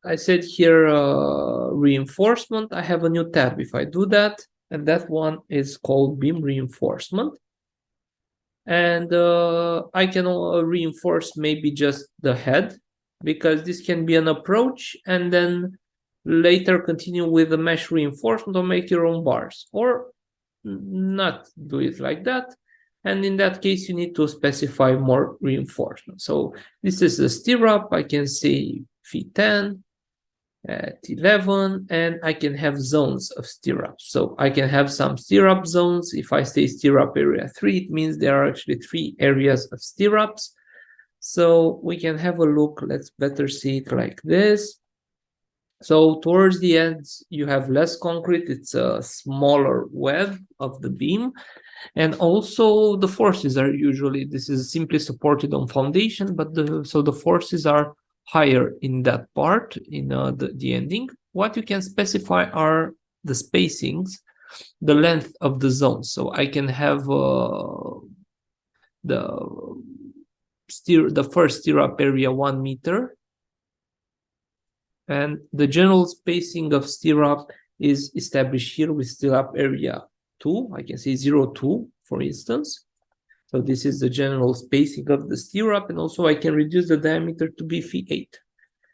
I said here reinforcement. I have a new tab if I do that, and that one is called beam reinforcement. And I can reinforce maybe just the head, because this can be an approach, and then later continue with the mesh reinforcement or make your own bars, or not do it like that. And in that case, you need to specify more reinforcement. So this is a stirrup. I can say feet 10 at 11, and I can have zones of stirrups. So I can have some stirrup zones. If I say stirrup area 3, it means there are actually 3 areas of stirrups. So we can have a look. Let's better see it like this. So towards the ends, you have less concrete. It's a smaller web of the beam. And also the forces are usually, this is simply supported on foundation, but so the forces are higher in that part, in the ending. What you can specify are the spacings, the length of the zones. So I can have the first stirrup area 1 meter, and the general spacing of stirrup is established here with stirrup area 2. I can say 0.2, for instance. So this is the general spacing of the stirrup, and also I can reduce the diameter to be phi 8.